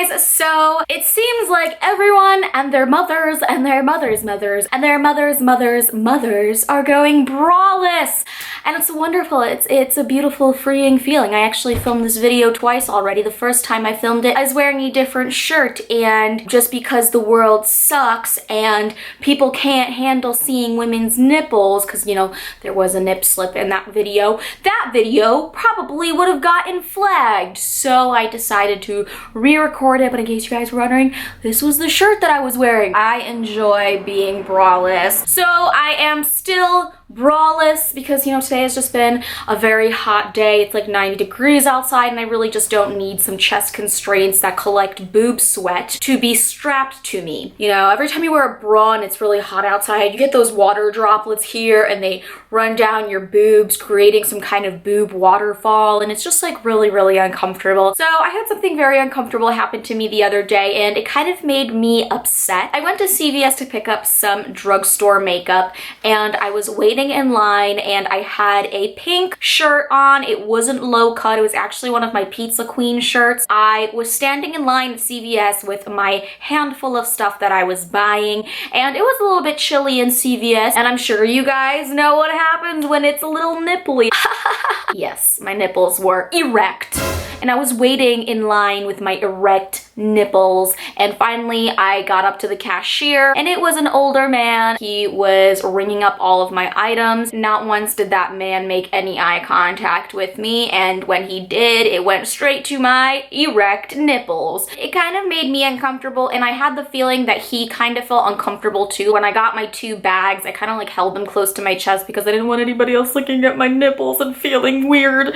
guys, so it seems like everyone and their mothers and their mothers' mothers and their mothers' mothers' mothers are going braless. And it's wonderful. It's a beautiful, freeing feeling. I actually filmed this video twice already. The first time I filmed it, I was wearing a different shirt, and just because the world sucks and people can't handle seeing women's nipples, because, you know, there was a nip slip in that video probably would have gotten flagged. So I decided to re-record it, but in case you guys were wondering, this was the shirt that I was wearing. I enjoy being braless. So I am still braless because, you know, today has just been a very hot day. It's like 90 degrees outside, and I really just don't need some chest constraints that collect boob sweat to be strapped to me. You know, every time you wear a bra and it's really hot outside, you get those water droplets here and they run down your boobs, creating some kind of boob waterfall, and it's just like really, really uncomfortable. So I had something very uncomfortable happen to me the other day, and it kind of made me upset. I went to CVS to pick up some drugstore makeup, and I was waiting in line, and I had a pink shirt on. It wasn't low cut. It was actually one of my Pizza Queen shirts. I was standing in line at CVS with my handful of stuff that I was buying, and it was a little bit chilly in CVS, and I'm sure you guys know what happens when it's a little nipply. Yes, my nipples were erect, and I was waiting in line with my erect nipples, and finally I got up to the cashier, and it was an older man. He was ringing up all of my items. Not once did that man make any eye contact with me, and when he did, it went straight to my erect nipples. It kind of made me uncomfortable, and I had the feeling that he kind of felt uncomfortable too. When I got my two bags, I kind of like held them close to my chest because I didn't want anybody else looking at my nipples and feeling weird.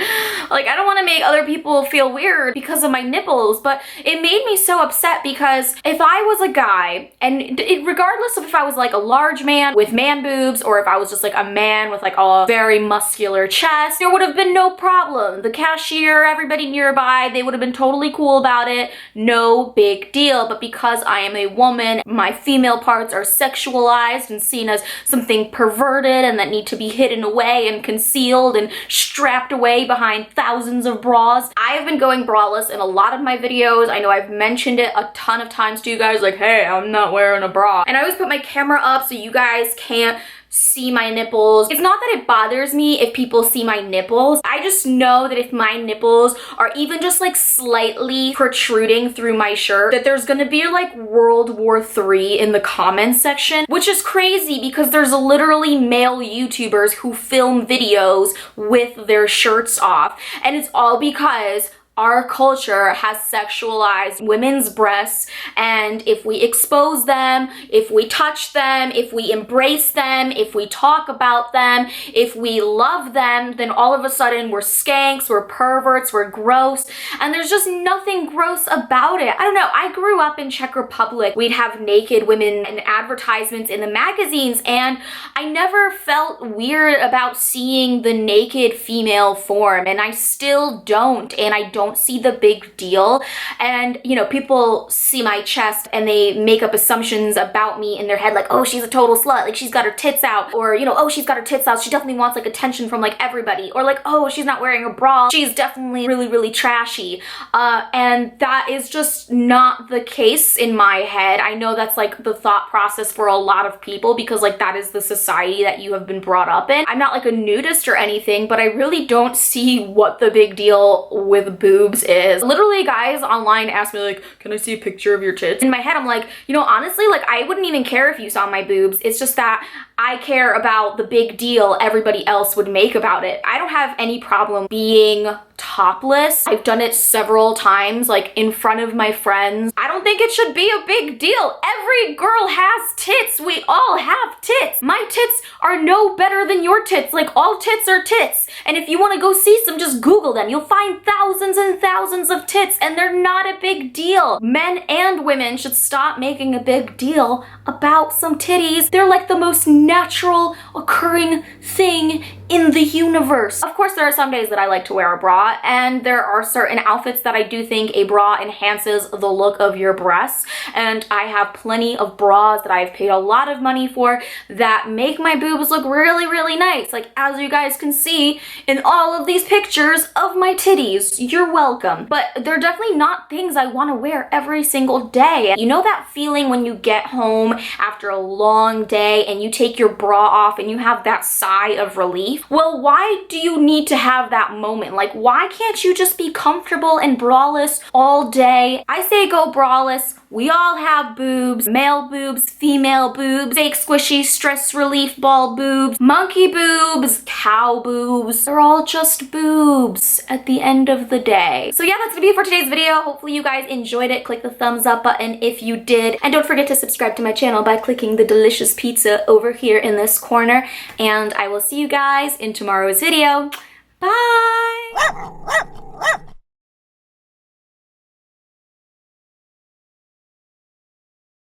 Like, I don't want to make other people feel weird because of my nipples, but it made me so upset because if I was a guy, and regardless of if I was like a large man with man boobs or if I was just like a man with like a very muscular chest, there would have been no problem. The cashier, everybody nearby, they would have been totally cool about it. No big deal. But because I am a woman, my female parts are sexualized and seen as something perverted and that need to be hidden away and concealed and strapped away behind thousands of bras. I have been going braless in a lot of my videos. I know I've mentioned it a ton of times to you guys, like, hey, I'm not wearing a bra. And I always put my camera up so you guys can't see my nipples. It's not that it bothers me if people see my nipples. I just know that if my nipples are even just like slightly protruding through my shirt, that there's gonna be like World War III in the comments section, which is crazy because there's literally male YouTubers who film videos with their shirts off, and it's all because our culture has sexualized women's breasts, and if we expose them, if we touch them, if we embrace them, if we talk about them, if we love them, then all of a sudden we're skanks, we're perverts, we're gross, and there's just nothing gross about it. I don't know, I grew up in Czech Republic. We'd have naked women and advertisements in the magazines, and I never felt weird about seeing the naked female form, and I still don't, and I don't see the big deal. And, you know, people see my chest and they make up assumptions about me in their head, like, oh, she's a total slut, like she's got her tits out, or, you know, oh, she's got her tits out, she definitely wants like attention from like everybody, or like, oh, she's not wearing a bra, she's definitely really, really trashy. And that is just not the case in my head. I know that's like the thought process for a lot of people because like that is the society that you have been brought up in. I'm not like a nudist or anything, but I really don't see what the big deal with boobs is. Literally, guys online ask me like, can I see a picture of your tits? In my head, I'm like, you know, honestly, like I wouldn't even care if you saw my boobs. It's just that I care about the big deal everybody else would make about it. I don't have any problem being topless. I've done it several times, like in front of my friends. I don't think it should be a big deal. Every girl has tits. We all have tits. My tits are no better than your tits. Like, all tits are tits. And if you want to go see some, just Google them. You'll find thousands and thousands of tits, and they're not a big deal. Men and women should stop making a big deal about some titties. They're like the most natural occurring thing in the universe. Of course, there are some days that I like to wear a bra, and there are certain outfits that I do think a bra enhances the look of your breasts, and I have plenty of bras that I've paid a lot of money for that make my boobs look really, really nice. Like, as you guys can see in all of these pictures of my titties. You're welcome. But they're definitely not things I want to wear every single day. You know that feeling when you get home after a long day and you take your bra off and you have that sigh of relief? Well, why do you need to have that moment? Like, why can't you just be comfortable and braless all day? I say go braless. We all have boobs, male boobs, female boobs, fake squishy stress relief ball boobs, monkey boobs, cow boobs. They're all just boobs at the end of the day. So yeah, that's gonna be it for today's video. Hopefully you guys enjoyed it. Click the thumbs up button if you did. And don't forget to subscribe to my channel by clicking the delicious pizza over here in this corner. And I will see you guys in tomorrow's video. Bye!